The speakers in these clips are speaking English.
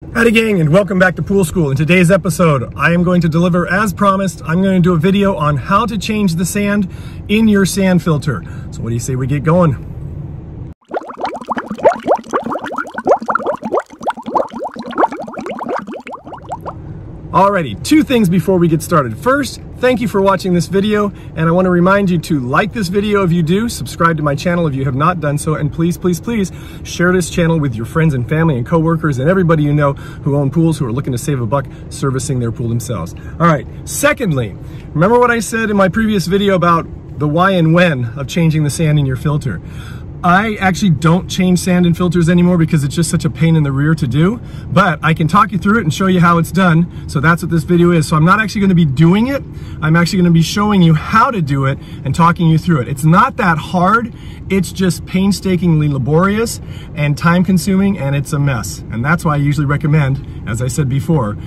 Howdy gang, and welcome back to Pool School. In today's episode, I am going to deliver as promised. I'm going to do a video on how to change the sand in your sand filter. So what do you say we get going? Alrighty, two things before we get started. First, thank you for watching this video, and I want to remind you to like this video if you do, subscribe to my channel if you have not done so, and please, please, please share this channel with your friends and family and coworkers and everybody you know who own pools, who are looking to save a buck servicing their pool themselves. Alright, secondly, remember what I said in my previous video about the why and when of changing the sand in your filter. I actually don't change sand in filters anymore because it's just such a pain in the rear to do, but I can talk you through it and show you how it's done. So that's what this video is. So I'm not actually going to be doing it. I'm actually going to be showing you how to do it and talking you through it. It's not that hard. It's just painstakingly laborious and time consuming, and it's a mess. And that's why I usually recommend, as I said before,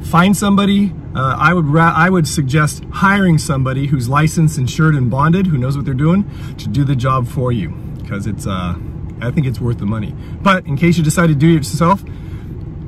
find somebody. I would suggest hiring somebody who's licensed, insured, and bonded, who knows what they're doing, to do the job for you. Because it's, I think it's worth the money. But in case you decide to do it yourself,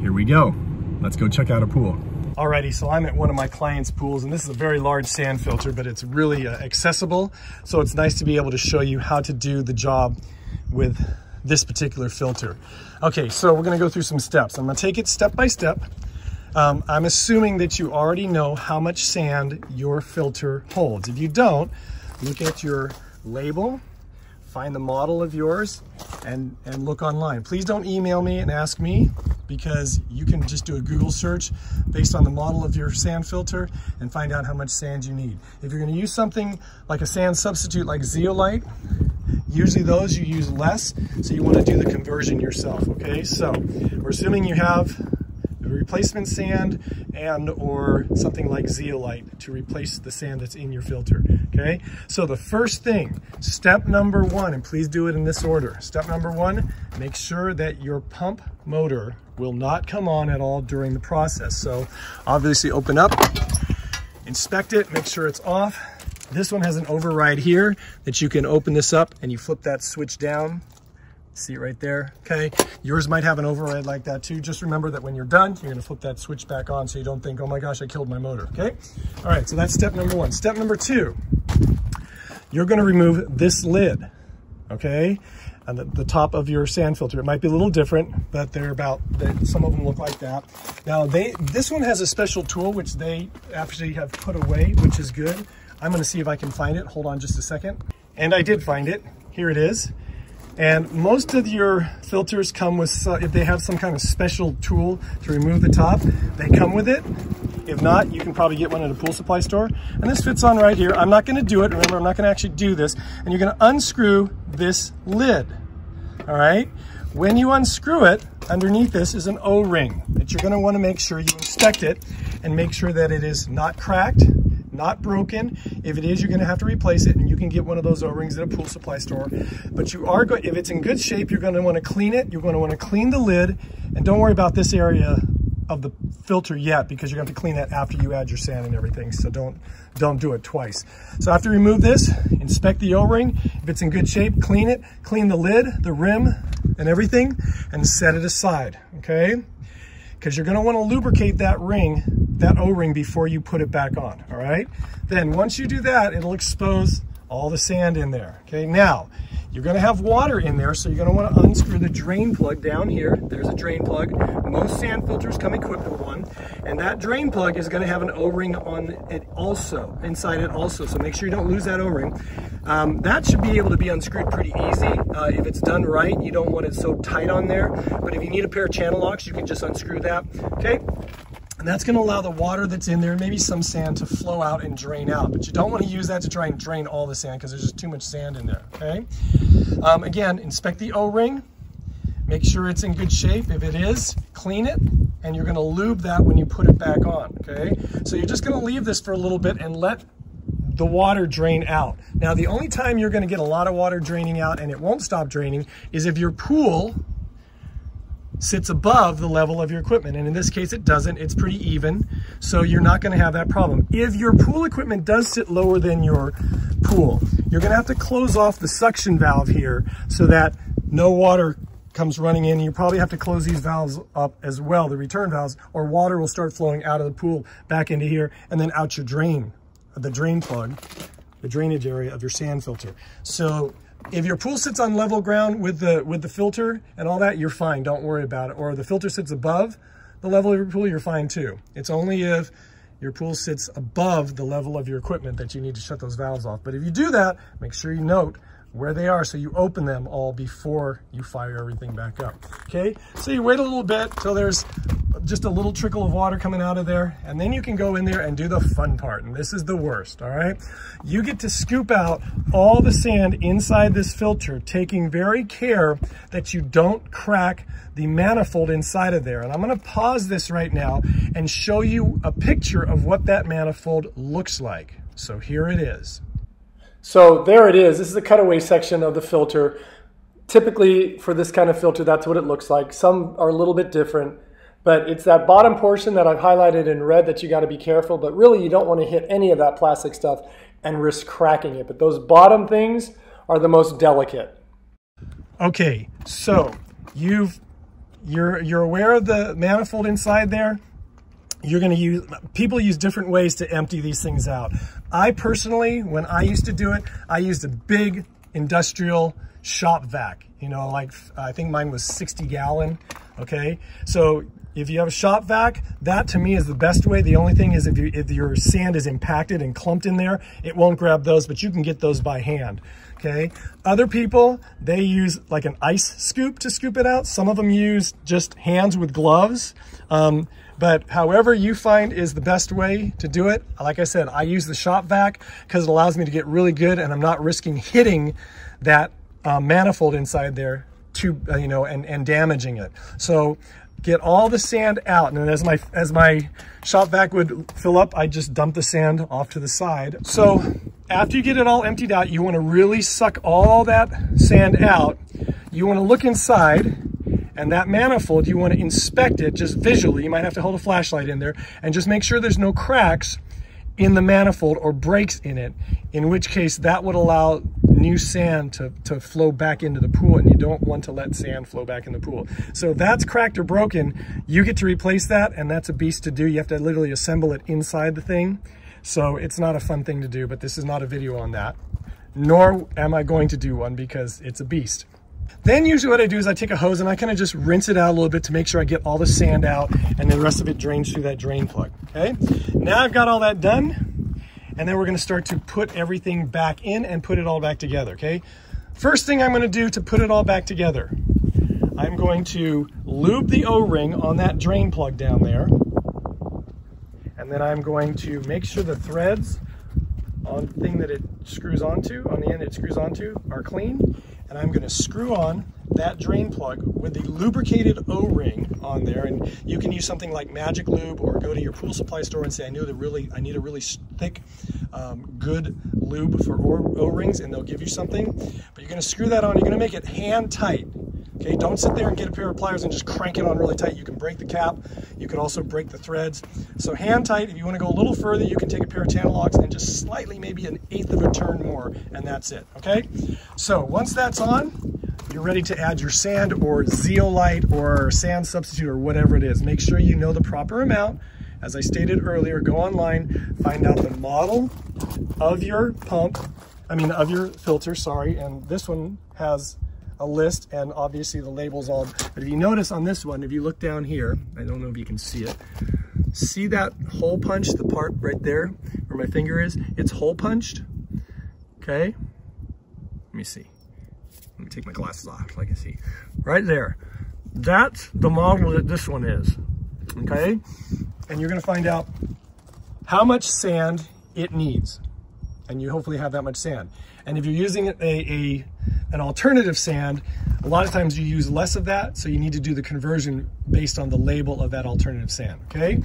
here we go. Let's go check out a pool. Alrighty, so I'm at one of my clients' pools, and this is a very large sand filter, but it's really accessible. So it's nice to be able to show you how to do the job with this particular filter. Okay, so we're gonna go through some steps. I'm gonna take it step by step. I'm assuming that you already know how much sand your filter holds. If you don't, look at your label, find the model of yours, and look online. Please don't email me and ask me, because you can just do a Google search based on the model of your sand filter and find out how much sand you need. If you're gonna use something like a sand substitute like zeolite, usually those you use less, so you wanna do the conversion yourself, okay? So we're assuming you have replacement sand and or something like zeolite to replace the sand that's in your filter, okay? So the first thing, step number one, and please do it in this order. Step number one, make sure that your pump motor will not come on at all during the process. So obviously open up, inspect it, make sure it's off. This one has an override here that you can open this up and you flip that switch down. See it right there, okay? Yours might have an override like that too. Just remember that when you're done, you're gonna flip that switch back on so you don't think, oh my gosh, I killed my motor, okay? All right, so that's step number one. Step number two, you're gonna remove this lid, okay? On the top of your sand filter. It might be a little different, but some of them look like that. Now, this one has a special tool which they actually have put away, which is good. I'm gonna see if I can find it. Hold on just a second. And I did find it. Here it is. And most of your filters come with, if they have some kind of special tool to remove the top, they come with it. If not, you can probably get one at a pool supply store. And this fits on right here. I'm not gonna do it. Remember, I'm not gonna actually do this. And you're gonna unscrew this lid, all right? When you unscrew it, underneath this is an O-ring that you're gonna wanna make sure you inspect it and make sure that it is not cracked, not broken. If it is, you're gonna have to replace it, and you can get one of those O-rings at a pool supply store. But you are going, if it's in good shape, you're gonna wanna clean it. You're gonna wanna clean the lid, and don't worry about this area of the filter yet, because you're gonna have to clean that after you add your sand and everything. So don't do it twice. So after you remove this, inspect the O-ring. If it's in good shape, clean it, clean the lid, the rim, and everything, and set it aside, okay? Because you're gonna wanna lubricate that ring, that O-ring, before you put it back on, all right? Then once you do that, it'll expose all the sand in there, okay? Now, you're gonna have water in there, so you're gonna wanna unscrew the drain plug down here. There's a drain plug. Most sand filters come equipped with one, and that drain plug is gonna have an O-ring on it also, inside it also, so make sure you don't lose that O-ring. That should be able to be unscrewed pretty easy. If it's done right, you don't want it so tight on there, but if you need a pair of channel locks, you can just unscrew that, okay? And that's gonna allow the water that's in there, maybe some sand, to flow out and drain out. But you don't wanna use that to try and drain all the sand, because there's just too much sand in there, okay? Again, inspect the O-ring, make sure it's in good shape. If it is, clean it, and you're gonna lube that when you put it back on, okay? So you're just gonna leave this for a little bit and let the water drain out. Now, the only time you're gonna get a lot of water draining out and it won't stop draining is if your pool sits above the level of your equipment. And in this case, it doesn't. It's pretty even. So you're not going to have that problem. If your pool equipment does sit lower than your pool, you're going to have to close off the suction valve here so that no water comes running in. You probably have to close these valves up as well, the return valves, or water will start flowing out of the pool back into here and then out your drain, the drain plug, the drainage area of your sand filter. So if your pool sits on level ground with the filter and all that, you're fine, don't worry about it. Or the filter sits above the level of your pool, you're fine too. It's only if your pool sits above the level of your equipment that you need to shut those valves off. But if you do that, make sure you note where they are so you open them all before you fire everything back up, okay? So you wait a little bit till there's just a little trickle of water coming out of there, and then you can go in there and do the fun part, and this is the worst, all right? You get to scoop out all the sand inside this filter, taking very care that you don't crack the manifold inside of there. And I'm gonna pause this right now and show you a picture of what that manifold looks like. So here it is. So there it is. This is the cutaway section of the filter. Typically for this kind of filter, that's what it looks like. Some are a little bit different, but it's that bottom portion that I've highlighted in red that you got to be careful, but really you don't want to hit any of that plastic stuff and risk cracking it. But those bottom things are the most delicate. Okay, so you're aware of the manifold inside there. You're going to use, people use different ways to empty these things out. I personally, when I used to do it, I used a big industrial shop vac, you know, like I think mine was 60 gallon. Okay. So if you have a shop vac, that to me is the best way. The only thing is if your sand is impacted and clumped in there, it won't grab those, but you can get those by hand. Okay. Other people, they use like an ice scoop to scoop it out. Some of them use just hands with gloves. But however you find is the best way to do it. Like I said, I use the shop vac because it allows me to get really good and I'm not risking hitting that manifold inside there to, you know, and damaging it. So get all the sand out. And then as my shop vac would fill up, I just dump the sand off to the side. So after you get it all emptied out, you want to really suck all that sand out. You want to look inside. And that manifold, you want to inspect it just visually. You might have to hold a flashlight in there and just make sure there's no cracks in the manifold or breaks in it, in which case that would allow new sand to flow back into the pool, and you don't want to let sand flow back in the pool. So if that's cracked or broken, you get to replace that, and that's a beast to do. You have to literally assemble it inside the thing. So it's not a fun thing to do, but this is not a video on that, nor am I going to do one because it's a beast. Then usually what I do is I take a hose and I kind of just rinse it out a little bit to make sure I get all the sand out and the rest of it drains through that drain plug, okay? Now I've got all that done, and then we're gonna start to put everything back in and put it all back together, okay? First thing I'm gonna do to put it all back together, I'm going to lube the O-ring on that drain plug down there, and then I'm going to make sure the threads on the thing that it screws onto, on the end it screws onto, are clean. And I'm going to screw on that drain plug with the lubricated O-ring on there. And you can use something like Magic Lube or go to your pool supply store and say, I need a really thick, good lube for O-rings, and they'll give you something. But you're going to screw that on. You're going to make it hand tight. Okay, don't sit there and get a pair of pliers and just crank it on really tight. You can break the cap. You can also break the threads. So hand tight. If you want to go a little further, you can take a pair of channel locks and just slightly, maybe an eighth of a turn more, and that's it. Okay, so once that's on, you're ready to add your sand or zeolite or sand substitute or whatever it is. Make sure you know the proper amount. As I stated earlier, go online, find out the model of your pump, of your filter, sorry, and this one has a list and obviously the labels all, but if you notice on this one, if you look down here, I don't know if you can see it, see that hole punch, the part right there where my finger is, it's hole punched, okay? Let me see. Let me take my glasses off so I can see. Right there. That's the model that this one is, okay? And you're gonna find out how much sand it needs. And you hopefully have that much sand. And if you're using an alternative sand, a lot of times you use less of that, so you need to do the conversion based on the label of that alternative sand, okay?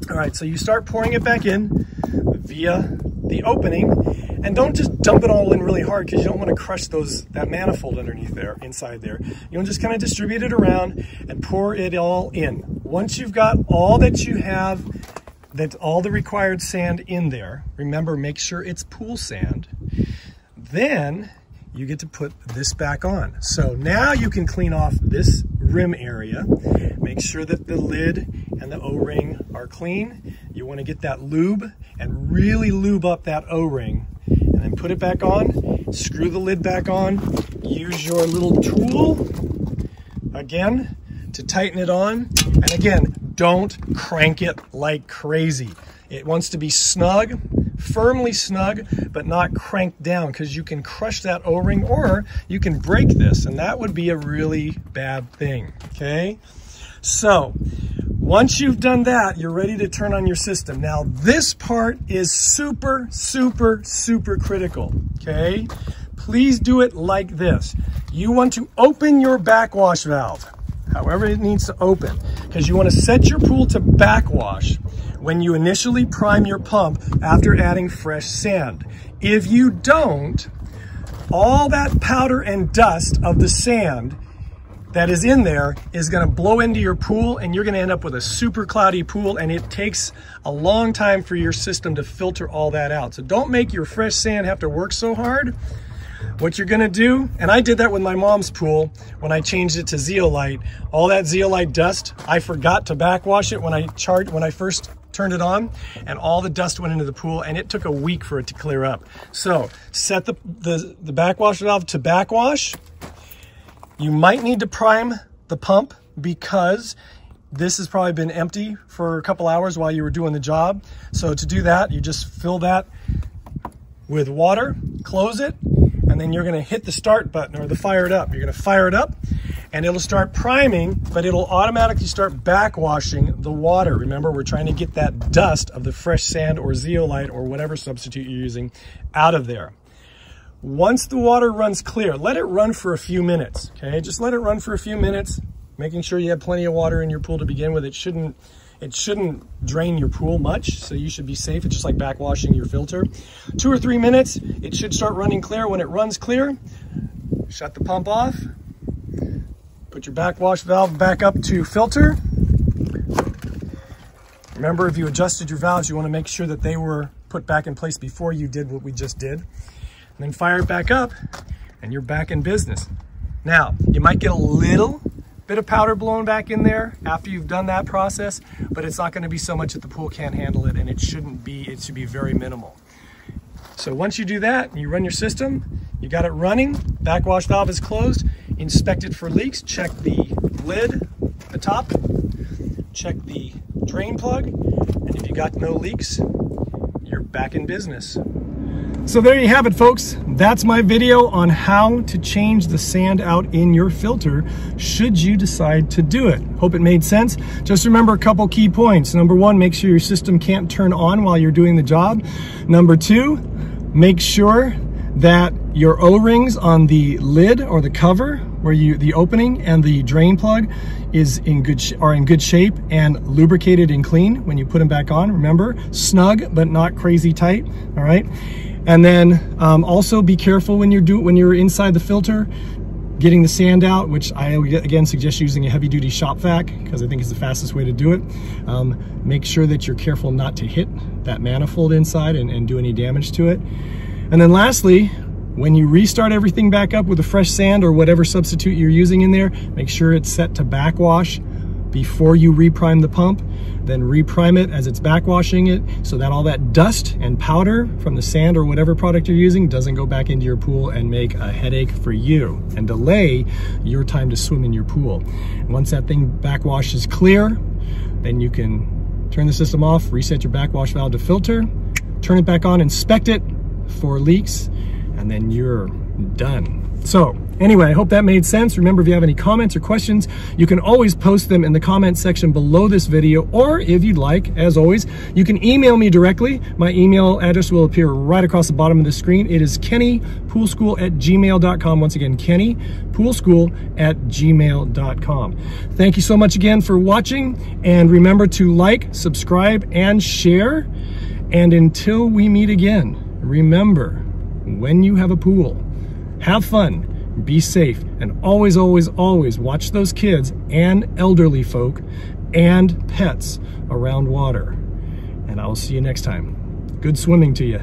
All right, so you start pouring it back in via the opening, and don't just dump it all in really hard because you don't want to crush that manifold underneath there, inside there. You want to just kind of distribute it around and pour it all in. Once you've got all that you have, that's all the required sand in there, remember, make sure it's pool sand, then you get to put this back on. So now you can clean off this rim area. Make sure that the lid and the O-ring are clean. You want to get that lube and really lube up that O-ring, and then put it back on, screw the lid back on, use your little tool again to tighten it on. And again, don't crank it like crazy. It wants to be snug, firmly snug, but not cranked down, because you can crush that O-ring or you can break this, and that would be a really bad thing, okay? So once you've done that, you're ready to turn on your system. Now this part is super, super, super critical, okay? Please do it like this. You want to open your backwash valve, however it needs to open, because you want to set your pool to backwash when you initially prime your pump after adding fresh sand. If you don't, all that powder and dust of the sand that is in there is going to blow into your pool, and you're going to end up with a super cloudy pool, and it takes a long time for your system to filter all that out. So don't make your fresh sand have to work so hard. What you're gonna do, and I did that with my mom's pool when I changed it to zeolite, all that zeolite dust, I forgot to backwash it when I first turned it on, and all the dust went into the pool, and it took a week for it to clear up. So set the backwash valve to backwash. You might need to prime the pump because this has probably been empty for a couple hours while you were doing the job. So to do that, you just fill that with water, close it, and then you're gonna hit the start button or the fire it up. You're gonna fire it up and it'll start priming, but it'll automatically start backwashing the water. Remember, we're trying to get that dust of the fresh sand or zeolite or whatever substitute you're using out of there. Once the water runs clear, let it run for a few minutes, okay? Just let it run for a few minutes, making sure you have plenty of water in your pool to begin with. It shouldn't drain your pool much, so you should be safe. It's just like backwashing your filter. 2 or 3 minutes, it should start running clear. When it runs clear, shut the pump off, put your backwash valve back up to filter. Remember, if you adjusted your valves, you want to make sure that they were put back in place before you did what we just did. And then fire it back up, and you're back in business. Now, you might get a little bit of powder blown back in there after you've done that process, but it's not going to be so much that the pool can't handle it, and it should be very minimal. So once you do that, you run your system, you got it running, backwash valve is closed, inspect it for leaks, check the lid, the top, check the drain plug, and if you got no leaks, you're back in business. So there you have it, folks. That's my video on how to change the sand out in your filter should you decide to do it. Hope it made sense. Just remember a couple key points. Number one, make sure your system can't turn on while you're doing the job. Number two, make sure that your O-rings on the lid or the cover, where the opening and the drain plug are in good shape and lubricated and clean when you put them back on. Remember, snug but not crazy tight. All right. And then also be careful when you're inside the filter, getting the sand out, which I again suggest using a heavy duty shop vac because I think it's the fastest way to do it. Make sure that you're careful not to hit that manifold inside and do any damage to it. And then lastly, when you restart everything back up with a fresh sand or whatever substitute you're using in there, make sure it's set to backwash before you reprime the pump. Then reprime it as it's backwashing it so that all that dust and powder from the sand or whatever product you're using doesn't go back into your pool and make a headache for you and delay your time to swim in your pool. Once that thing backwash is clear, then you can turn the system off, reset your backwash valve to filter, turn it back on, inspect it for leaks, and then you're done. So anyway, I hope that made sense. Remember, if you have any comments or questions, you can always post them in the comment section below this video, or if you'd like, as always, you can email me directly. My email address will appear right across the bottom of the screen. It is kennypoolschool@gmail.com. Once again, kennypoolschool@gmail.com. Thank you so much again for watching, and remember to like, subscribe, and share. And until we meet again, remember, when you have a pool, have fun, be safe, and always, always, always watch those kids and elderly folk and pets around water. And I'll see you next time. Good swimming to you.